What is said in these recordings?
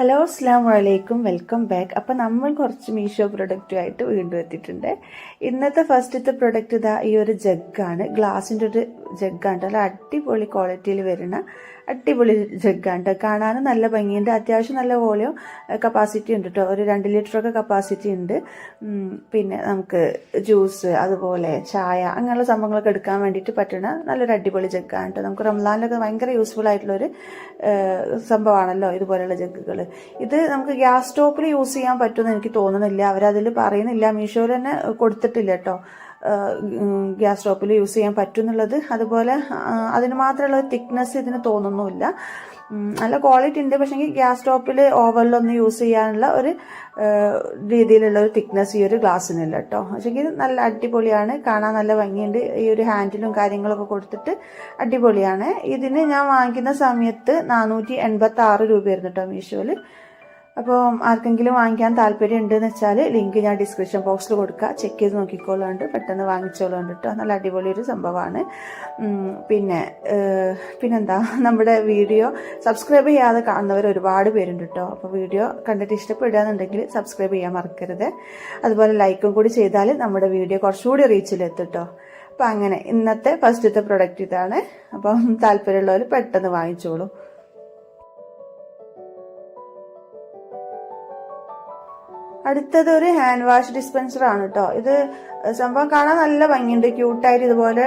Hello അസ്സാം വലൈക്കും welcome back. അപ്പം നമ്മൾ കുറച്ച് മീഷോ പ്രൊഡക്റ്റുമായിട്ട് വീണ്ടും എത്തിയിട്ടുണ്ട്. ഇന്നത്തെ ഫസ്റ്റത്തെ പ്രൊഡക്റ്റ് ഇതാ ഈ ഒരു ജഗ്ഗാണ്. ഗ്ലാസിൻ്റെ ഒരു ജഗ്ഗാണ്. നല്ല അടിപൊളി ക്വാളിറ്റിയിൽ വരുന്ന അടിപൊളി ജഗ്ഗാണ്. കാണാനും നല്ല ഭംഗിയുണ്ട്. അത്യാവശ്യം നല്ല വോളിയം കപ്പാസിറ്റി ഉണ്ട് കേട്ടോ. ഒരു 2 ലിറ്ററൊക്കെ കപ്പാസിറ്റി ഉണ്ട്. പിന്നെ നമുക്ക് ജ്യൂസ് അതുപോലെ ചായ അങ്ങനെയുള്ള സംഭവങ്ങളൊക്കെ എടുക്കാൻ വേണ്ടിയിട്ട് പറ്റുന്ന നല്ലൊരു അടിപൊളി ജഗ്ഗാണ് കേട്ടോ. നമുക്ക് റംസാനിലൊക്കെ ഭയങ്കര യൂസ്ഫുൾ ആയിട്ടുള്ളൊരു സംഭവമാണല്ലോ ഇതുപോലെയുള്ള ജഗ്ഗുകൾ. ഇത് നമുക്ക് ഗ്യാസ് സ്റ്റോപ്പിൽ യൂസ് ചെയ്യാൻ പറ്റുമെന്ന് എനിക്ക് തോന്നുന്നില്ല. അവരതിൽ പറയുന്നില്ല, മീഷോയിൽ തന്നെ കൊടുത്തിട്ടില്ല കേട്ടോ ഗ്യാസ് സ്റ്റോപ്പിൽ യൂസ് ചെയ്യാൻ പറ്റും എന്നുള്ളത്. അതുപോലെ അതിന് മാത്രമുള്ള തിക്നെസ് ഇതിന് തോന്നുന്നുമില്ല. നല്ല ക്വാളിറ്റി ഉണ്ട്. പക്ഷേ ഗ്യാസ് സ്റ്റോപ്പിൽ ഓവനിലൊന്നും യൂസ് ചെയ്യാനുള്ള ഒരു രീതിയിലുള്ള ഒരു തിക്നെസ് ഈ ഒരു ഗ്ലാസ്സിനില്ല കേട്ടോ. പക്ഷേ ഇത് നല്ല അടിപൊളിയാണ്. കാണാൻ നല്ല ഭംഗിയുണ്ട്. ഈ ഒരു ഹാൻഡിലും കാര്യങ്ങളൊക്കെ കൊടുത്തിട്ട് അടിപൊളിയാണ്. ഇതിന് ഞാൻ വാങ്ങിക്കുന്ന സമയത്ത് 486 രൂപയായിരുന്നു കേട്ടോ മീഷോയിൽ. അപ്പോൾ ആർക്കെങ്കിലും വാങ്ങിക്കാൻ താല്പര്യം ഉണ്ടെന്ന് വെച്ചാൽ ലിങ്ക് ഞാൻ ഡിസ്ക്രിപ്ഷൻ ബോക്സിൽ കൊടുക്കുക. ചെക്ക് ചെയ്ത് നോക്കിക്കോളുണ്ട്, പെട്ടെന്ന് വാങ്ങിച്ചോളുണ്ട് കേട്ടോ. നല്ല അടിപൊളി ഒരു സംഭവമാണ്. പിന്നെന്താ, നമ്മുടെ വീഡിയോ സബ്സ്ക്രൈബ് ചെയ്യാതെ കാണുന്നവർ ഒരുപാട് പേരുണ്ട് കേട്ടോ. അപ്പോൾ വീഡിയോ കണ്ടിട്ട് ഇഷ്ടപ്പെടുകയെന്നുണ്ടെങ്കിൽ സബ്സ്ക്രൈബ് ചെയ്യാൻ മറക്കരുത്. അതുപോലെ ലൈക്കും കൂടി ചെയ്താൽ നമ്മുടെ വീഡിയോ കുറച്ചുകൂടി റീച്ചിലെത്തും കേട്ടോ. അപ്പം അങ്ങനെ ഇന്നത്തെ ഫസ്റ്റത്തെ പ്രൊഡക്റ്റ് ഇതാണ്. അപ്പം താല്പര്യമുള്ളവർ പെട്ടെന്ന് വാങ്ങിച്ചോളൂ. അടുത്തത് ഒരു ഹാൻഡ് വാഷ് ഡിസ്പെൻസർ ആണ് കേട്ടോ. ഇത് സംഭവം കാണാൻ നല്ല ഭംഗിയുണ്ട്. ക്യൂട്ടായിട്ട് ഇതുപോലെ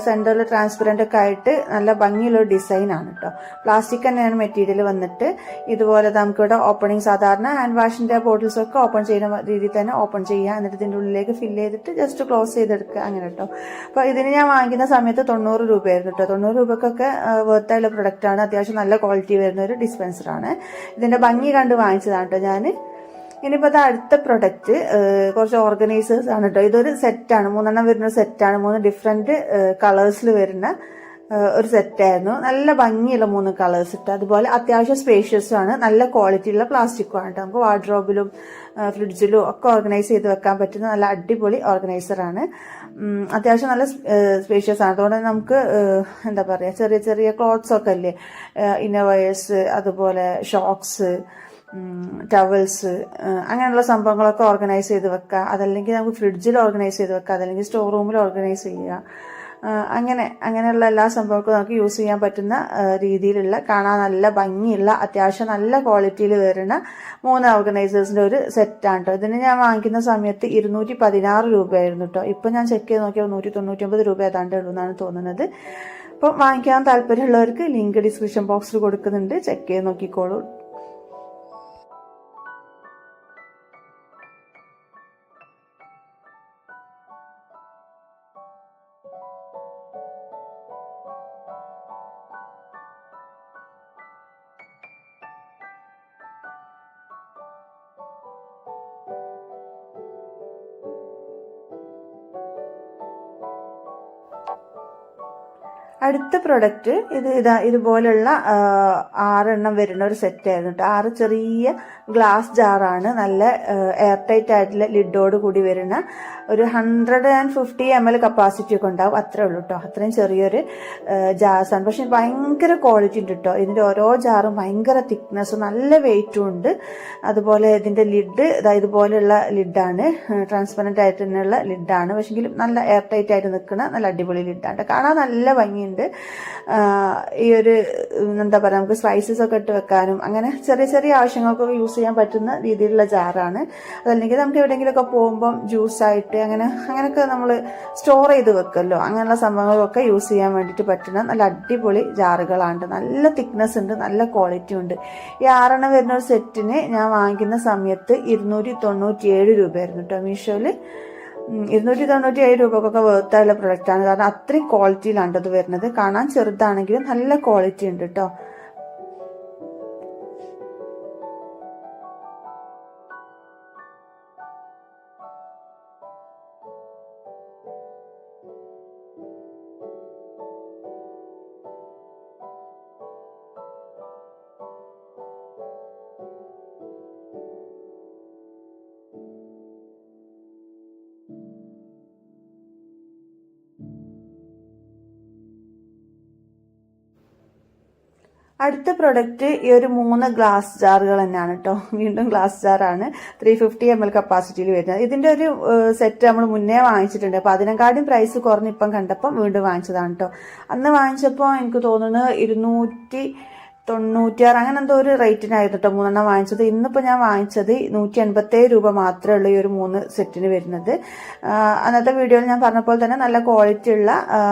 സെന്ററിൽ ട്രാൻസ്പെറന്റ് ഒക്കെ ആയിട്ട് നല്ല ഭംഗിയുള്ള ഡിസൈൻ ആണ് കേട്ടോ. പ്ലാസ്റ്റിക് തന്നെയാണ് മെറ്റീരിയൽ വന്നിട്ട്. ഇതുപോലെ നമുക്കിവിടെ ഓപ്പണിങ് സാധാരണ ഹാൻഡ് വാഷിന്റെ ബോട്ടിൽസ് ഒക്കെ ഓപ്പൺ ചെയ്യുന്ന രീതിയിൽ തന്നെ ഓപ്പൺ ചെയ്യുക. എന്നിട്ട് ഇതിന്റെ ഉള്ളിലേക്ക് ഫില്ല് ചെയ്തിട്ട് ജസ്റ്റ് ക്ലോസ് ചെയ്തെടുക്കുക അങ്ങനെ കേട്ടോ. അപ്പോൾ ഇതിന് ഞാൻ വാങ്ങിക്കുന്ന സമയത്ത് 90 രൂപയായിരുന്നു കേട്ടോ. 90 രൂപക്കൊക്കെ വർത്തായുള്ള പ്രൊഡക്റ്റ് ആണ്. അത്യാവശ്യം നല്ല ക്വാളിറ്റി വരുന്ന ഒരു ഡിസ്പെൻസർ ആണ്. ഇതിന്റെ ഭംഗി കണ്ട് വാങ്ങിച്ചതാണ് കേട്ടോ ഞാൻ. ഇനിയിപ്പോൾ അടുത്ത പ്രൊഡക്റ്റ് കുറച്ച് ഓർഗനൈസേഴ്സ് ആണ് കേട്ടോ. ഇതൊരു സെറ്റാണ്, 3 വരുന്ന സെറ്റാണ്. 3 ഡിഫറെന്റ് കളേഴ്സിൽ വരുന്ന ഒരു സെറ്റായിരുന്നു. നല്ല ഭംഗിയുള്ള 3 കളേഴ്സ് ഇട്ട്. അതുപോലെ അത്യാവശ്യം സ്പേഷ്യസും ആണ്. നല്ല ക്വാളിറ്റിയുള്ള പ്ലാസ്റ്റിക്കും ആണ് കേട്ടോ. നമുക്ക് വാർഡ്രോബിലും ഫ്രിഡ്ജിലും ഒക്കെ ഓർഗനൈസ് ചെയ്ത് വെക്കാൻ പറ്റുന്ന നല്ല അടിപൊളി ഓർഗനൈസറാണ്. അത്യാവശ്യം നല്ല സ്പേഷ്യസ് ആണ്. അതുകൊണ്ട് നമുക്ക് എന്താ പറയുക, ചെറിയ ചെറിയ ക്ലോത്ത്സ് ഒക്കെ അല്ലേ, ഇന്നർവെയേഴ്സ് അതുപോലെ ഷോക്സ്, ടവൽസ് അങ്ങനെയുള്ള സംഭവങ്ങളൊക്കെ ഓർഗനൈസ് ചെയ്ത് വെക്കുക. അതല്ലെങ്കിൽ നമുക്ക് ഫ്രിഡ്ജിൽ ഓർഗനൈസ് ചെയ്ത് വെക്കുക, അതല്ലെങ്കിൽ സ്റ്റോർ റൂമിൽ ഓർഗനൈസ് ചെയ്യുക. അങ്ങനെയുള്ള എല്ലാ സംഭവങ്ങൾക്കും നമുക്ക് യൂസ് ചെയ്യാൻ പറ്റുന്ന രീതിയിലുള്ള കാണാൻ നല്ല ഭംഗിയുള്ള അത്യാവശ്യം നല്ല ക്വാളിറ്റിയിൽ വരുന്ന 3 ഓർഗനൈസേഴ്സിന്റെ ഒരു സെറ്റാണ് കേട്ടോ. ഇതിന് ഞാൻ വാങ്ങിക്കുന്ന സമയത്ത് 216 രൂപയായിരുന്നു കേട്ടോ. ഇപ്പം ഞാൻ ചെക്ക് ചെയ്ത് നോക്കിയാൽ 199 രൂപ ഏതാണ്ട് ഉള്ളൂ എന്നാണ് തോന്നുന്നത്. അപ്പം വാങ്ങിക്കാൻ താല്പര്യമുള്ളവർക്ക് ലിങ്ക് ഡിസ്ക്രിപ്ഷൻ ബോക്സിൽ കൊടുക്കുന്നുണ്ട്, ചെക്ക് ചെയ്ത് നോക്കിക്കോളൂ. അടുത്ത പ്രൊഡക്റ്റ് ഇതുപോലുള്ള 6 എണ്ണം വരുന്ന ഒരു സെറ്റ് ആയിരുന്നു കേട്ടോ. 6 ചെറിയ ഗ്ലാസ് ജാറാണ്. നല്ല എയർ ടൈറ്റ് ആയിട്ടുള്ള ലിഡോട് കൂടി വരുന്ന ഒരു 150 ml കപ്പാസിറ്റി ഒക്കെ ഉണ്ടാവും. അത്രേ ഉള്ളൂ കേട്ടോ. അത്രയും ചെറിയൊരു ജാർസാണ്. പക്ഷെ ഭയങ്കര ക്വാളിറ്റി ഉണ്ട് കേട്ടോ. ഇതിന്റെ ഓരോ ജാറും ഭയങ്കര തിക്നെസ്സും നല്ല വെയിറ്റും ഉണ്ട്. അതുപോലെ ഇതിന്റെ ലിഡ് ഇതുപോലെയുള്ള ലിഡാണ്, ട്രാൻസ്പെറന്റ് ആയിട്ട് തന്നെയുള്ള ലിഡാണ്. പക്ഷെങ്കിലും നല്ല എയർ ടൈറ്റ് ആയിട്ട് നിൽക്കുന്ന നല്ല അടിപൊളി ലിഡാണ്. കാണാൻ നല്ല ഭംഗിയുണ്ട്. ഈ ഒരു എന്താ പറയുക, നമുക്ക് സ്പൈസസ് ഒക്കെ ഇട്ട് വെക്കാനും അങ്ങനെ ചെറിയ ചെറിയ ആവശ്യങ്ങൾക്കൊക്കെ യൂസ് ചെയ്യാൻ പറ്റുന്ന രീതിയിലുള്ള ജാറാണ്. അതല്ലെങ്കിൽ നമുക്ക് എവിടെയെങ്കിലുമൊക്കെ പോകുമ്പം ജ്യൂസായിട്ട് അങ്ങനെയൊക്കെ നമ്മൾ സ്റ്റോർ ചെയ്ത് വെക്കുമല്ലോ, അങ്ങനെയുള്ള സംഭവങ്ങളൊക്കെ യൂസ് ചെയ്യാൻ വേണ്ടിയിട്ട് പറ്റുന്ന നല്ല അടിപൊളി ജാറുകളാണ്. നല്ല തിക്നെസ് ഉണ്ട്, നല്ല ക്വാളിറ്റി ഉണ്ട്. ഈ 6 എണ്ണം വരുന്ന ഒരു സെറ്റിന് ഞാൻ വാങ്ങിക്കുന്ന സമയത്ത് 297 രൂപയായിരുന്നു കേട്ടോ മീഷോയിൽ. 297 രൂപക്കൊക്കെ വേർത്തായുള്ള പ്രൊഡക്റ്റാണ്. കാരണം അത്രയും ക്വാളിറ്റിയിലാണ് ഇത് വരുന്നത്. കാണാൻ ചെറുതാണെങ്കിലും നല്ല ക്വാളിറ്റി ഉണ്ട് കേട്ടോ. അടുത്ത പ്രൊഡക്റ്റ് ഈ ഒരു 3 ഗ്ലാസ് ജാറുകൾ തന്നെയാണ് കേട്ടോ. വീണ്ടും ഗ്ലാസ് ജാറാണ്, 350 ml കപ്പാസിറ്റിയിൽ വരുന്നത്. ഇതിന്റെ ഒരു സെറ്റ് നമ്മൾ മുന്നേ വാങ്ങിച്ചിട്ടുണ്ട്. അപ്പോൾ അതിനെക്കാളും പ്രൈസ് കുറഞ്ഞ് ഇപ്പം കണ്ടപ്പം വീണ്ടും വാങ്ങിച്ചതാണ് കേട്ടോ. അന്ന് വാങ്ങിച്ചപ്പോൾ എനിക്ക് തോന്നുന്നു 296 അങ്ങനെ എന്തോ ഒരു റേറ്റിനായിരുന്നു കേട്ടോ 3 വാങ്ങിച്ചത്. ഇന്നിപ്പോൾ ഞാൻ വാങ്ങിച്ചത് 187 രൂപ മാത്രമേ ഉള്ളൂ ഈ ഒരു 3 സെറ്റിന് വരുന്നത്. അന്നത്തെ വീഡിയോയിൽ ഞാൻ പറഞ്ഞപ്പോൾ തന്നെ നല്ല ക്വാളിറ്റി ഉള്ള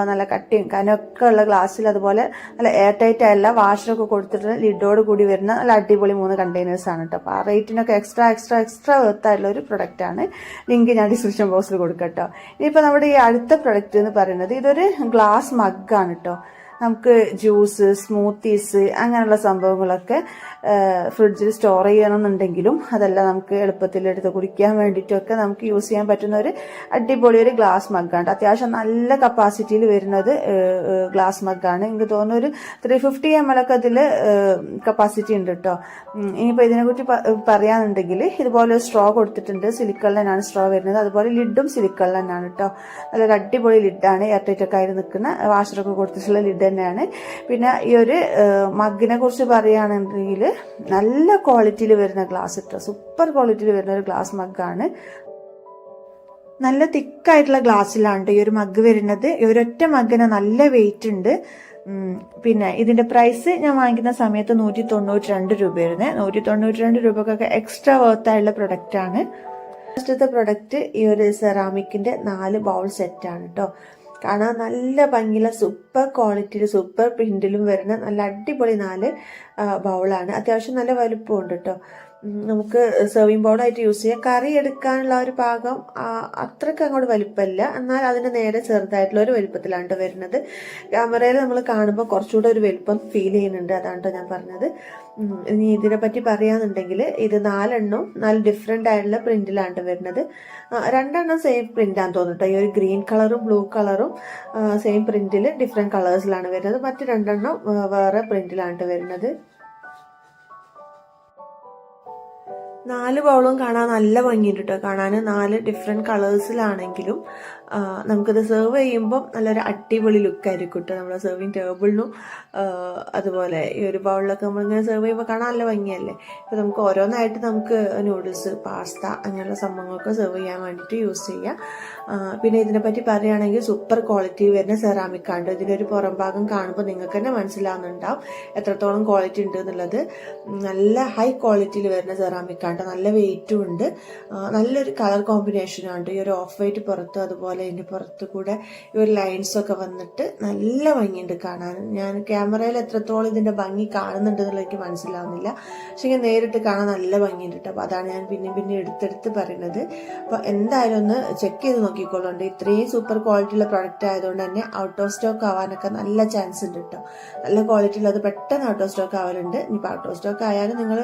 നല്ല കട്ടിയും കനമൊക്കെ ഉള്ള ഗ്ലാസ്സിൽ, അതുപോലെ നല്ല എയർ ടൈറ്റ് ആയുള്ള വാഷറൊക്കെ കൊടുത്തിട്ട് ലിഡോട് കൂടി വരുന്ന നല്ല അടിപൊളി 3 കണ്ടെയ്നേഴ്സ് ആണ് കേട്ടോ. അപ്പോൾ ആ റേറ്റിനൊക്കെ എക്സ്ട്രാ വെർത്തായിട്ടുള്ള ഒരു പ്രൊഡക്റ്റാണ്. ലിങ്ക് ഞാൻ ഡിസ്ക്രിപ്ഷൻ ബോക്സിൽ കൊടുക്കാം കേട്ടോ. ഇനിയിപ്പോൾ നമ്മുടെ ഈ അടുത്ത പ്രൊഡക്റ്റ് എന്ന് പറയുന്നത് ഇതൊരു ഗ്ലാസ് മഗ്ഗാണ് കേട്ടോ. നമുക്ക് ജ്യൂസ്, സ്മൂത്തീസ് അങ്ങനെയുള്ള സംഭവങ്ങളൊക്കെ ഫ്രിഡ്ജിൽ സ്റ്റോർ ചെയ്യണമെന്നുണ്ടെങ്കിലും അതെല്ലാം നമുക്ക് എളുപ്പത്തിൽ എടുത്ത് കുടിക്കാൻ വേണ്ടിയിട്ടൊക്കെ നമുക്ക് യൂസ് ചെയ്യാൻ പറ്റുന്ന ഒരു അടിപൊളി ഒരു ഗ്ലാസ് മഗ്ഗാണ്. അത്യാവശ്യം നല്ല കപ്പാസിറ്റിയിൽ വരുന്നത് ഗ്ലാസ് മഗ്ഗാണ്. എനിക്ക് തോന്നുന്നു ഒരു 350 ml ഒക്കെ ഇതിൽ കപ്പാസിറ്റി ഉണ്ട് കേട്ടോ. ഇനിയിപ്പോൾ ഇതിനെക്കുറിച്ച് പറയാനുണ്ടെങ്കിൽ ഇതുപോലെ സ്ട്രോ കൊടുത്തിട്ടുണ്ട്. സിലിക്കണിൽ തന്നെയാണ് സ്ട്രോ വരുന്നത്. അതുപോലെ ലിഡും സിലിക്കണിൽ തന്നെയാണ് കേട്ടോ. നല്ലൊരു അടിപൊളി ലിഡാണ്. എയർടൈറ്റൊക്കെ ആയിട്ട് നിൽക്കുന്ന വാഷറൊക്കെ കൊടുത്തിട്ടുള്ള ലിഡ് തന്നെയാണ്. പിന്നെ ഈ ഒരു മഗ്ഗിനെ കുറിച്ച് പറയുകയാണെന്നുണ്ടെങ്കിൽ നല്ല ക്വാളിറ്റിയിൽ വരുന്ന ഗ്ലാസ് ഇട്ടോ, സൂപ്പർ ക്വാളിറ്റിയിൽ വരുന്ന ഒരു ഗ്ലാസ് മഗ്ഗാണ്. നല്ല തിക്കായിട്ടുള്ള ഗ്ലാസ്സിലാണ് ഈ ഒരു മഗ്ഗ് വരുന്നത്. ഈ ഒരൊറ്റ മഗ്ഗിന് നല്ല വെയിറ്റ് ഉണ്ട്. പിന്നെ ഇതിന്റെ പ്രൈസ് ഞാൻ വാങ്ങിക്കുന്ന സമയത്ത് 192 രൂപയായിരുന്നു. 192 രൂപക്കൊക്കെ എക്സ്ട്രാ വർത്തായുള്ള പ്രൊഡക്റ്റ് ആണ്. ഫസ്റ്റത്തെ പ്രൊഡക്റ്റ് ഈ ഒരു സെറാമിക്കിന്റെ 4 ബൗൾ സെറ്റാണ് കേട്ടോ. കാണാൻ നല്ല ഭംഗിയുള്ള സൂപ്പർ ക്വാളിറ്റിയിൽ സൂപ്പർ പ്രിന്റിലും വരുന്ന നല്ല അടിപൊളി 4 ബൗളാണ്. അത്യാവശ്യം നല്ല വലുപ്പമുണ്ട് കേട്ടോ. നമുക്ക് സെർവിങ് ബൗളായിട്ട് യൂസ് ചെയ്യാം. കറി എടുക്കാനുള്ള ഒരു പാകം അത്രയ്ക്ക് അങ്ങോട്ട് വലുപ്പമില്ല, എന്നാൽ അതിൻ്റെ നേരെ ചെറുതായിട്ടുള്ള ഒരു വലുപ്പത്തിലാണ് വരുന്നത്. ക്യാമറയിൽ നമ്മൾ കാണുമ്പോൾ കുറച്ചുകൂടെ ഒരു വലുപ്പം ഫീൽ ചെയ്യുന്നുണ്ട്, അതാണ് കേട്ടോ ഞാൻ പറഞ്ഞത്. ഇനി ഇതിനെ പറ്റി പറയാന്നുണ്ടെങ്കിൽ ഇത് 4 ഡിഫറെൻ്റ് ആയിട്ടുള്ള പ്രിന്റിലാണ് വരുന്നത്. 2 സെയിം പ്രിന്റാന്ന് തോന്നുന്നു. ഈ ഒരു ഗ്രീൻ കളറും ബ്ലൂ കളറും സെയിം പ്രിന്റിൽ ഡിഫറെൻറ്റ് കളേഴ്സിലാണ് വരുന്നത്. മറ്റ് 2 വേറെ പ്രിന്റിലാണ് വരുന്നത്. 4 ബൗളും കാണാൻ നല്ല ഭംഗിയുണ്ട് കേട്ടോ. കാണാൻ 4 ഡിഫറെൻറ്റ് കളേഴ്സിലാണെങ്കിലും നമുക്കത് സെർവ് ചെയ്യുമ്പോൾ നല്ലൊരു അടിപൊളി ലുക്കായിരിക്കും കേട്ടോ. നമ്മുടെ സെർവിങ് ടേബിളിനും അതുപോലെ ഈ ഒരു ബൗളിലൊക്കെ നമ്മളിങ്ങനെ സെർവ് ചെയ്യുമ്പോൾ കാണാൻ നല്ല ഭംഗിയല്ലേ. ഇപ്പോൾ നമുക്ക് ഓരോന്നായിട്ട് നമുക്ക് നൂഡിൽസ്, പാസ്ത അങ്ങനെയുള്ള സംഭവങ്ങളൊക്കെ സെർവ് ചെയ്യാൻ വേണ്ടിയിട്ട് യൂസ് ചെയ്യാം. പിന്നെ ഇതിനെപ്പറ്റി പറയുകയാണെങ്കിൽ സൂപ്പർ ക്വാളിറ്റി വരുന്ന സെറാമിക് ആണ്. ഇതിനൊരു പുറം ഭാഗം കാണുമ്പോൾ നിങ്ങൾക്ക് തന്നെ മനസ്സിലാവുന്നുണ്ടാവും എത്രത്തോളം ക്വാളിറ്റി ഉണ്ട് എന്നുള്ളത്. നല്ല ഹൈ ക്വാളിറ്റിയിൽ വരുന്ന സെറാമിക് ആണ്. നല്ല വെയിറ്റും ഉണ്ട്. നല്ലൊരു കളർ കോമ്പിനേഷനാണ്. ഈ ഒരു ഓഫ് വൈറ്റ് പുറത്തും അതുപോലെ ഇതിൻ്റെ പുറത്ത് കൂടെ ഈ ഒരു ലൈൻസൊക്കെ വന്നിട്ട് നല്ല ഭംഗിയുണ്ട് കാണാൻ. ഞാൻ ക്യാമറയിൽ എത്രത്തോളം ഇതിൻ്റെ ഭംഗി കാണുന്നുണ്ട് എന്നുള്ളത് എനിക്ക് മനസ്സിലാവുന്നില്ല, പക്ഷേ നേരിട്ട് കാണാൻ നല്ല ഭംഗിയുണ്ട് കേട്ടോ. അപ്പോൾ അതാണ് ഞാൻ പിന്നെ എടുത്തെടുത്ത് പറയുന്നത്. അപ്പോൾ എന്തായാലും ഒന്ന് ചെക്ക് ചെയ്ത് നോക്കിക്കോളുണ്ട്. ഇത്രയും സൂപ്പർ ക്വാളിറ്റിയുള്ള പ്രൊഡക്റ്റ് ആയതുകൊണ്ട് തന്നെ ഔട്ട് ഓഫ് സ്റ്റോക്ക് ആവാനൊക്കെ നല്ല ചാൻസ് ഉണ്ട് കേട്ടോ. നല്ല ക്വാളിറ്റി ഉള്ളത് പെട്ടെന്ന് ഔട്ട് ഓഫ് സ്റ്റോക്ക് ആവലുണ്ട്. ഇനിയിപ്പോൾ ഔട്ട് ഓഫ് സ്റ്റോക്ക് ആയാലും നിങ്ങൾ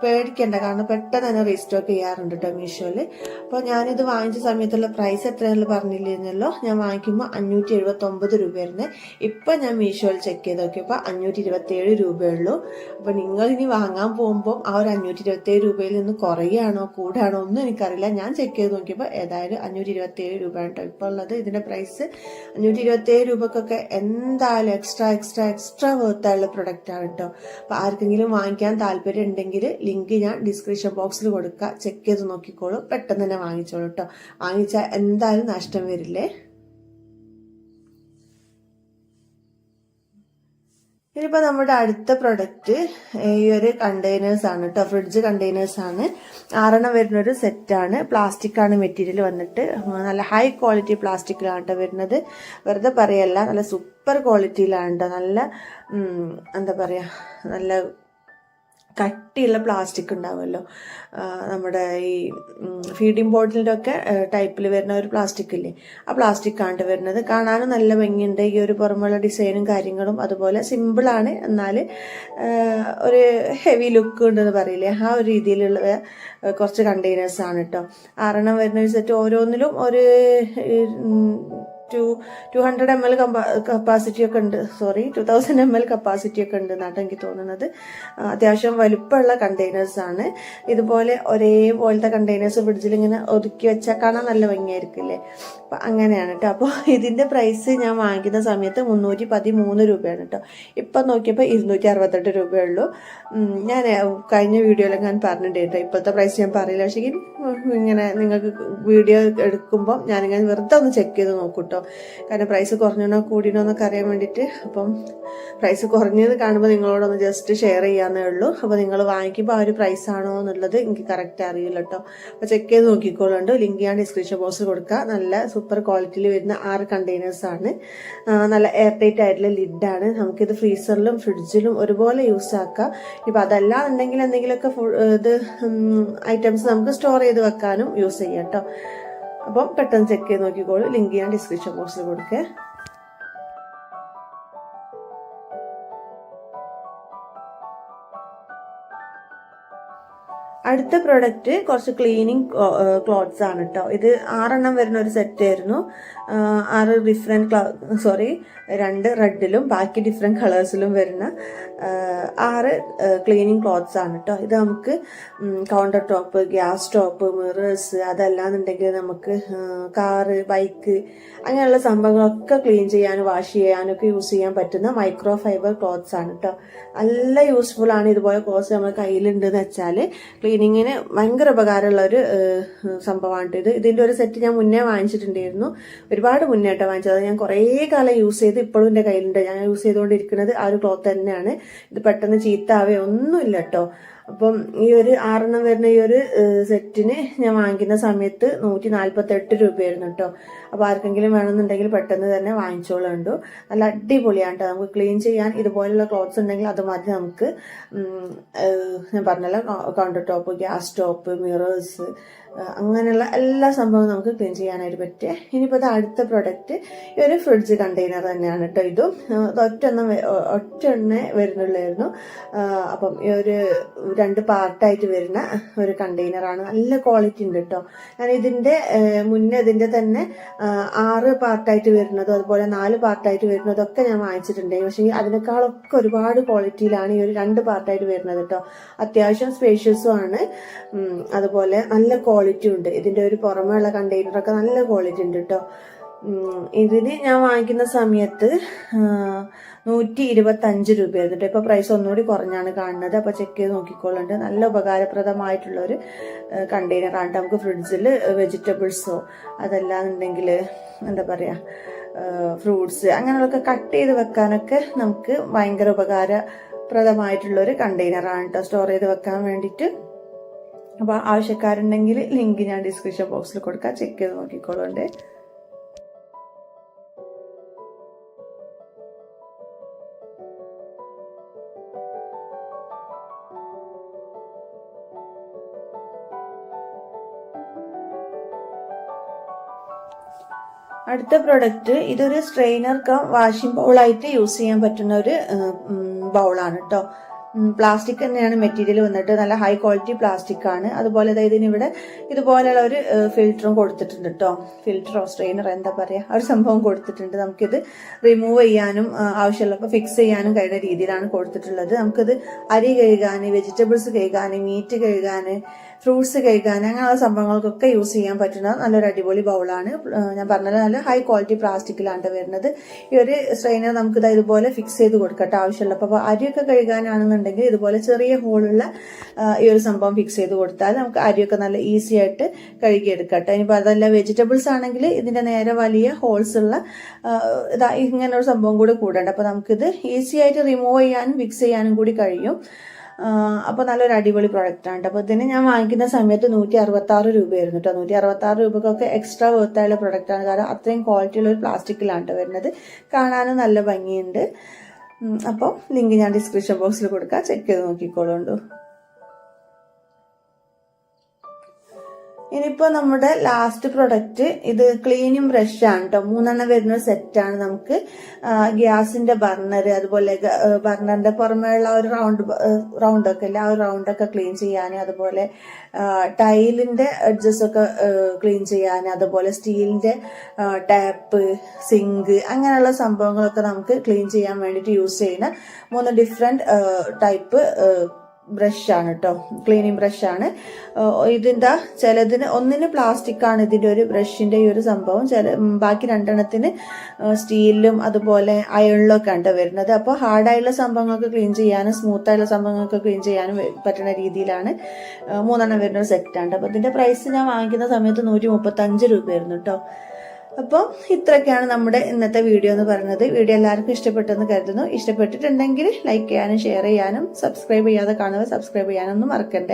പേടിക്കണ്ട, കാരണം പെട്ടെന്ന് തന്നെ റീസ്റ്റോക്ക് ചെയ്യാറുണ്ട് കേട്ടോ മീഷോയിൽ. അപ്പോൾ ഞാനിത് വാങ്ങിച്ച സമയത്തുള്ള പ്രൈസ് എത്രയാണെന്ന് പറഞ്ഞില്ലെന്നല്ലോ. ഞാൻ വാങ്ങിക്കുമ്പോൾ 579 രൂപയായിരുന്നു. ഇപ്പം ഞാൻ മീഷോയിൽ ചെക്ക് ചെയ്ത് നോക്കിയപ്പോൾ 527 രൂപയുള്ളൂ. അപ്പോൾ നിങ്ങൾ ഇനി വാങ്ങാൻ പോകുമ്പോൾ ആ ഒരു 527 രൂപയിൽ നിന്ന് കുറയുകയാണോ കൂടാണോ ഒന്നും എനിക്കറിയില്ല. ഞാൻ ചെക്ക് ചെയ്ത് നോക്കിയപ്പോൾ ഏതായാലും 527 രൂപയാണ് കേട്ടോ ഇപ്പോൾ ഉള്ളത്. ഇതിൻ്റെ പ്രൈസ് 527 രൂപക്കൊക്കെ എന്തായാലും എക്സ്ട്രാ വർത്തായുള്ള പ്രൊഡക്റ്റാണ് കേട്ടോ. അപ്പോൾ ആർക്കെങ്കിലും വാങ്ങിക്കാൻ താല്പര്യം ഉണ്ടെങ്കിൽ ലിങ്ക് ഞാൻ ഡിസ്ക്രിപ്ഷൻ ബോക്സിൽ കൊടുക്കുക. ചെക്ക് ചെയ്ത് നോക്കിക്കോളൂ, പെട്ടെന്ന് തന്നെ വാങ്ങിച്ചോളൂ കേട്ടോ. വാങ്ങിച്ചാൽ എന്തായാലും നഷ്ടം വരില്ലേ. ഇനിയിപ്പോൾ നമ്മുടെ അടുത്ത പ്രൊഡക്റ്റ് ഈ ഒരു കണ്ടെയ്നേഴ്സ് ആണ് കേട്ടോ. ഫ്രിഡ്ജ് കണ്ടെയ്നേഴ്സ് ആണ്. 6 വരുന്നൊരു സെറ്റാണ്. പ്ലാസ്റ്റിക് ആണ് മെറ്റീരിയൽ വന്നിട്ട്. നല്ല ഹൈ ക്വാളിറ്റി പ്ലാസ്റ്റിക്കിലാണ് കേട്ടോ വരുന്നത്. വെറുതെ പറയല്ല, നല്ല സൂപ്പർ ക്വാളിറ്റിയിലാണ് കേട്ടോ. നല്ല എന്താ പറയുക, നല്ല കട്ടിയുള്ള പ്ലാസ്റ്റിക് ഉണ്ടാവുമല്ലോ, നമ്മുടെ ഈ ഫീഡിംഗ് ബോട്ടിലിൻ്റെ ഒക്കെ ടൈപ്പിൽ വരുന്ന ഒരു പ്ലാസ്റ്റിക് ഇല്ലേ, ആ പ്ലാസ്റ്റിക് ആണ് വരുന്നത്. കാണാനും നല്ല ഭംഗിയുണ്ട്. ഈ ഒരു പുറമുള്ള ഡിസൈനും കാര്യങ്ങളും അതുപോലെ സിമ്പിളാണ്, എന്നാൽ ഒരു ഹെവി ലുക്ക് ഉണ്ടെന്ന് പറയില്ലേ, ആ ഒരു രീതിയിലുള്ള കുറച്ച് കണ്ടെയ്നേഴ്സാണ് കേട്ടോ. 6 വരുന്ന ഒരു സെറ്റ്. ഓരോന്നിലും ഒരു 200 ml കപ്പാസിറ്റി ഒക്കെ ഉണ്ട്, 2000 ml കപ്പാസിറ്റി ഒക്കെ ഉണ്ട് എന്നാണ് എനിക്ക് തോന്നുന്നത്. അത്യാവശ്യം വലുപ്പമുള്ള കണ്ടെയ്നേഴ്സ് ആണ്. ഇതുപോലെ ഒരേപോലത്തെ കണ്ടെയ്നേഴ്സ് ഫ്രിഡ്ജിൽ ഇങ്ങനെ ഒതുക്കി വെച്ചാൽ കാണാൻ നല്ല ഭംഗിയായിരിക്കില്ലേ. അപ്പം അങ്ങനെയാണ് കേട്ടോ. അപ്പോൾ ഇതിൻ്റെ പ്രൈസ് ഞാൻ വാങ്ങിക്കുന്ന സമയത്ത് 313 രൂപയാണ് കേട്ടോ. ഇപ്പം നോക്കിയപ്പോൾ 268 രൂപയുള്ളൂ. ഞാൻ കഴിഞ്ഞ വീഡിയോയിലൊക്കെ ഞാൻ പറഞ്ഞിട്ടുണ്ട്, ഇപ്പോഴത്തെ പ്രൈസ് ഞാൻ പറയില്ല. പക്ഷേ ഇങ്ങനെ നിങ്ങൾക്ക് വീഡിയോ എടുക്കുമ്പോൾ ഞാനിങ്ങനെ വെറുതെ ഒന്ന് ചെക്ക് ചെയ്ത് നോക്കും കേട്ടോ. കാരണം പ്രൈസ് കുറഞ്ഞോ കൂടിയോ എന്നൊക്കെ അറിയാൻ വേണ്ടിയിട്ട്. അപ്പം പ്രൈസ് കുറഞ്ഞത് കാണുമ്പോൾ നിങ്ങളോടൊന്ന് ജസ്റ്റ് ഷെയർ ചെയ്യാന്നേ ഉള്ളൂ. അപ്പോൾ നിങ്ങൾ വാങ്ങിക്കുമ്പോൾ ആ ഒരു പ്രൈസ് ആണോ എന്നുള്ളത് എനിക്ക് കറക്റ്റ് അറിയില്ല കേട്ടോ. അപ്പോൾ ചെക്ക് ചെയ്ത് നോക്കിക്കോളുണ്ട്. ലിങ്ക് ഞാൻ ഡിസ്ക്രിപ്ഷൻ ബോക്സിൽ കൊടുക്കുക. നല്ല സൂപ്പർ ക്വാളിറ്റിയിൽ വരുന്ന 6 കണ്ടെയ്നേഴ്സ് ആണ്. നല്ല എയർ ടൈറ്റ് ആയിട്ടുള്ള ലിഡാണ്. നമുക്കിത് ഫ്രീസറിലും ഫ്രിഡ്ജിലും ഒരുപോലെ യൂസ് ആക്കാം. ഇപ്പം അതല്ലാന്നുണ്ടെങ്കിൽ എന്തെങ്കിലുമൊക്കെ ഇത് ഐറ്റംസ് നമുക്ക് സ്റ്റോർ ചെയ്ത് വെക്കാനും യൂസ് ചെയ്യാം കേട്ടോ. അപ്പം പെട്ടെന്ന് ചെക്ക് ചെയ്ത് നോക്കിക്കോളൂ. ലിങ്ക് ഞാൻ ഡിസ്ക്രിപ്ഷൻ ബോക്സിൽ കൊടുക്കേ. അടുത്ത പ്രൊഡക്റ്റ് കുറച്ച് ക്ലീനിങ് ക്ലോത്ത്സ് ആണ് കേട്ടോ. ഇത് 6 എണ്ണം വരുന്ന ഒരു സെറ്റ് ആയിരുന്നു. 6 2 റെഡിലും ബാക്കി ഡിഫറെൻറ്റ് കളേഴ്സിലും വരുന്ന 6 ക്ലീനിങ് ക്ലോത്ത്സ് ആണ് കേട്ടോ. ഇത് നമുക്ക് counter top, gas top, mirrors, അതല്ലാന്നുണ്ടെങ്കിൽ നമുക്ക് കാറ്, ബൈക്ക് അങ്ങനെയുള്ള സംഭവങ്ങളൊക്കെ ക്ലീൻ ചെയ്യാനും വാഷ് ചെയ്യാനും ഒക്കെ യൂസ് ചെയ്യാൻ പറ്റുന്ന മൈക്രോ ഫൈബർ ക്ലോത്ത്സ് ആണ് കേട്ടോ. നല്ല യൂസ്ഫുൾ ആണ്. ഇതുപോലെ ക്ലോത്ത്സ് നമ്മുടെ കയ്യിലുണ്ടെന്ന് വെച്ചാൽ ക്ലീനിങ്ങിന് ഭയങ്കര ഉപകാരമുള്ള ഒരു സംഭവമാണ് ഇത്. ഇതിൻ്റെ ഒരു സെറ്റ് ഞാൻ മുന്നേ വാങ്ങിച്ചിട്ടുണ്ടായിരുന്നു, ഒരുപാട് മുന്നേട്ടോ വാങ്ങിച്ചത്. ഞാൻ കുറേ കാലം യൂസ് ചെയ്ത് ഇപ്പോഴും എൻ്റെ കയ്യിലുണ്ട്. ഞാൻ യൂസ് ചെയ്തുകൊണ്ടിരിക്കുന്നത് ആ ഒരു ക്ലോത്ത് തന്നെയാണ്. ഇത് പെട്ടെന്ന് ചീത്താവേ ഒന്നുമില്ല കേട്ടോ. അപ്പം ഈ ഒരു 6 എണ്ണം വരുന്ന ഈ ഒരു സെറ്റിന് ഞാൻ വാങ്ങിക്കുന്ന സമയത്ത് 148 രൂപയായിരുന്നു കേട്ടോ. അപ്പോൾ ആർക്കെങ്കിലും വേണമെന്നുണ്ടെങ്കിൽ പെട്ടെന്ന് തന്നെ വാങ്ങിച്ചോളുണ്ടു. നല്ല അടിപൊളിയാണ് കേട്ടോ. നമുക്ക് ക്ലീൻ ചെയ്യാൻ ഇതുപോലുള്ള ക്ലോത്ത്സ് ഉണ്ടെങ്കിൽ അത് മതി നമുക്ക്. ഞാൻ പറഞ്ഞല്ലോ, counter top, gas top, mirrors, അങ്ങനെയുള്ള എല്ലാ സംഭവവും നമുക്ക് ക്ലീൻ ചെയ്യാനായിട്ട് പറ്റുക. ഇനിയിപ്പോൾ ഇത് അടുത്ത പ്രൊഡക്റ്റ് ഈ ഒരു ഫ്രിഡ്ജ് കണ്ടെയ്നർ തന്നെയാണ് കേട്ടോ. ഇതും ഒറ്റ എണ്ണ വരുന്നുള്ളായിരുന്നു. അപ്പം ഈ ഒരു 2 പാർട്ടായിട്ട് വരുന്ന ഒരു കണ്ടെയ്നറാണ്. നല്ല ക്വാളിറ്റി ഉണ്ട് കേട്ടോ. ഞാൻ ഇതിൻ്റെ മുന്നേ ഇതിൻ്റെ തന്നെ 6 പാർട്ടായിട്ട് വരുന്നതും അതുപോലെ 4 പാർട്ടായിട്ട് വരുന്നതൊക്കെ ഞാൻ വാങ്ങിച്ചിട്ടുണ്ട്. പക്ഷേ അതിനേക്കാളൊക്കെ ഒരുപാട് ക്വാളിറ്റിയിലാണ് ഈ ഒരു 2 പാർട്ടായിട്ട് വരുന്നത് കേട്ടോ. അത്യാവശ്യം സ്പേഷ്യസും ആണ്. അതുപോലെ നല്ല ക്വാളിറ്റി ഉണ്ട്. ഇതിൻ്റെ ഒരു പുറമേയുള്ള കണ്ടെയ്നറൊക്കെ നല്ല ക്വാളിറ്റി ഉണ്ട് കേട്ടോ. ഇതിന് ഞാൻ വാങ്ങിക്കുന്ന സമയത്ത് 125 രൂപയായിരുന്നു കേട്ടോ. ഇപ്പോൾ പ്രൈസ് ഒന്നുകൂടി കുറഞ്ഞാണ് കാണുന്നത്. അപ്പോൾ ചെക്ക് ചെയ്ത് നോക്കിക്കോളുണ്ട്. നല്ല ഉപകാരപ്രദമായിട്ടുള്ളൊരു കണ്ടെയ്നറാണ്. നമുക്ക് ഫ്രിഡ്ജിൽ വെജിറ്റബിൾസോ അതല്ലാന്നുണ്ടെങ്കിൽ എന്താ പറയുക ഫ്രൂട്ട്സ് അങ്ങനെയുള്ളതൊക്കെ കട്ട് ചെയ്ത് വെക്കാനൊക്കെ നമുക്ക് ഭയങ്കര ഉപകാരപ്രദമായിട്ടുള്ളൊരു കണ്ടെയ്നറാണ് കേട്ടോ, സ്റ്റോർ ചെയ്ത് വെക്കാൻ വേണ്ടിയിട്ട്. അപ്പോൾ ആവശ്യക്കാരുണ്ടെങ്കിൽ ലിങ്ക് ഞാൻ ഡിസ്ക്രിപ്ഷൻ ബോക്സിൽ കൊടുക്കാം. ചെക്ക് ചെയ്ത് നോക്കിക്കോളുണ്ട്. അടുത്ത പ്രൊഡക്റ്റ് ഇതൊരു സ്ട്രെയിനർ കം വാഷിംഗ് ബൗളായിട്ട് യൂസ് ചെയ്യാൻ പറ്റുന്ന ഒരു ബൗളാണ് കേട്ടോ. പ്ലാസ്റ്റിക് തന്നെയാണ് മെറ്റീരിയൽ വന്നിട്ട്, നല്ല ഹൈ ക്വാളിറ്റി പ്ലാസ്റ്റിക് ആണ്. അതുപോലെ ഇതിനിവിടെ ഇതുപോലെയുള്ള ഒരു ഫിൽറ്ററും കൊടുത്തിട്ടുണ്ട് കേട്ടോ. ഫിൽറ്ററോ സ്ട്രെയിനർ എന്താ പറയുക, ആ ഒരു സംഭവം കൊടുത്തിട്ടുണ്ട്. നമുക്കിത് റിമൂവ് ചെയ്യാനും ആവശ്യമുള്ളപ്പോൾ ഫിക്സ് ചെയ്യാനും കഴിയുന്ന രീതിയിലാണ് കൊടുത്തിട്ടുള്ളത്. നമുക്കിത് അരി കഴുകാൻ, വെജിറ്റബിൾസ് കഴുകാൻ, മീറ്റ് കഴുകാൻ, ഫ്രൂട്ട്സ് കഴുകാൻ അങ്ങനെയുള്ള സംഭവങ്ങൾക്കൊക്കെ യൂസ് ചെയ്യാൻ പറ്റുന്ന നല്ലൊരു അടിപൊളി ബൗളാണ്. ഞാൻ പറഞ്ഞത് നല്ല ഹൈ ക്വാളിറ്റി പ്ലാസ്റ്റിക്കിലാണ് വരുന്നത്. ഈ ഒരു സ്ട്രെയിനർ നമുക്കിത് ഇതുപോലെ ഫിക്സ് ചെയ്ത് കൊടുക്കട്ടെ ആവശ്യമുള്ളപ്പോൾ. അപ്പോൾ അരിയൊക്കെ കഴുകാനാണെന്നുണ്ടെങ്കിൽ ഇതുപോലെ ചെറിയ ഹോളുള്ള ഈ ഒരു സംഭവം ഫിക്സ് ചെയ്ത് കൊടുത്താൽ നമുക്ക് അരിയൊക്കെ നല്ല ഈസി ആയിട്ട് കഴുകിയെടുക്കട്ടെ. ഇനിയിപ്പോൾ അതല്ല വെജിറ്റബിൾസ് ആണെങ്കിൽ ഇതിൻ്റെ നേരെ വലിയ ഹോൾസ് ഉള്ള ഇങ്ങനെ ഒരു സംഭവം കൂടി കൂടേണ്ട. അപ്പോൾ നമുക്കിത് ഈസി ആയിട്ട് റിമൂവ് ചെയ്യാനും ഫിക്സ് ചെയ്യാനും കൂടി കഴിയും. അപ്പോൾ നല്ലൊരു അടിപൊളി പ്രൊഡക്റ്റാണ്. അപ്പോൾ ഇതിന് ഞാൻ വാങ്ങിക്കുന്ന സമയത്ത് 166 രൂപയായിരുന്നു കേട്ടോ. 166 രൂപക്കൊക്കെ എക്സ്ട്രാ വേർത്തായുള്ള പ്രൊഡക്റ്റാണ്. കാരണം അത്രയും ക്വാളിറ്റിയുള്ള ഒരു പ്ലാസ്റ്റിക്കിലാണ് വരുന്നത്. കാണാനും നല്ല ഭംഗിയുണ്ട്. അപ്പോൾ ലിങ്ക് ഞാൻ ഡിസ്ക്രിപ്ഷൻ ബോക്സിൽ കൊടുക്കാം. ചെക്ക് ചെയ്ത് നോക്കിക്കോളുണ്ടു. ഇനിയിപ്പോ നമ്മുടെ ലാസ്റ്റ് പ്രൊഡക്റ്റ് ഇത് ക്ലീനിങ് ബ്രഷ് ആണ് കേട്ടോ. 3 വരുന്ന ഒരു സെറ്റാണ്. നമുക്ക് ഗ്യാസിന്റെ ബർണർ, അതുപോലെ ബർണറിന്റെ പുറമേയുള്ള ഒരു റൗണ്ട് ഒക്കെ ഇല്ല, ആ ഒരു റൗണ്ടൊക്കെ ക്ലീൻ ചെയ്യാൻ, അതുപോലെ ടൈലിന്റെ എഡ്ജസ് ഒക്കെ ക്ലീൻ ചെയ്യാൻ, അതുപോലെ സ്റ്റീലിന്റെ ടാപ്പ്, സിങ്ക്, അങ്ങനെയുള്ള സംഭവങ്ങളൊക്കെ നമുക്ക് ക്ലീൻ ചെയ്യാൻ വേണ്ടിയിട്ട് യൂസ് ചെയ്യുന്ന 3 ഡിഫറെന്റ് ടൈപ്പ് ബ്രഷ് ആണ് കേട്ടോ. ക്ലീനിങ് ബ്രഷ് ആണ്. ഇതിന്റെ ചിലതിന് ഒന്നിന് പ്ലാസ്റ്റിക് ആണ് ഇതിന്റെ ഒരു ബ്രഷിന്റെ ഈ ഒരു സംഭവം, ബാക്കി 2 സ്റ്റീലിലും അതുപോലെ അയണിലും ഒക്കെ ആണ് വരുന്നത്. അപ്പോൾ ഹാർഡായുള്ള സംഭവങ്ങൾക്ക് ക്ലീൻ ചെയ്യാനും സ്മൂത്ത് ആയുള്ള സംഭവങ്ങൾക്ക് ക്ലീൻ ചെയ്യാനും പറ്റുന്ന രീതിയിലാണ് 3 വരുന്ന ഒരു സെറ്റാണ്. അപ്പൊ ഇതിന്റെ പ്രൈസ് ഞാൻ വാങ്ങിക്കുന്ന സമയത്ത് 135 രൂപയായിരുന്നു കേട്ടോ. അപ്പോൾ ഇത്രയൊക്കെയാണ് നമ്മുടെ ഇന്നത്തെ വീഡിയോ എന്ന് പറയുന്നത്. വീഡിയോ എല്ലാവർക്കും ഇഷ്ടപ്പെട്ടെന്ന് കരുതുന്നു. ഇഷ്ടപ്പെട്ടിട്ടുണ്ടെങ്കിൽ ലൈക്ക് ചെയ്യാനും ഷെയർ ചെയ്യാനും സബ്സ്ക്രൈബ് ചെയ്യാതെ കാണുക സബ്സ്ക്രൈബ് ചെയ്യാനൊന്നും മറക്കണ്ടേ.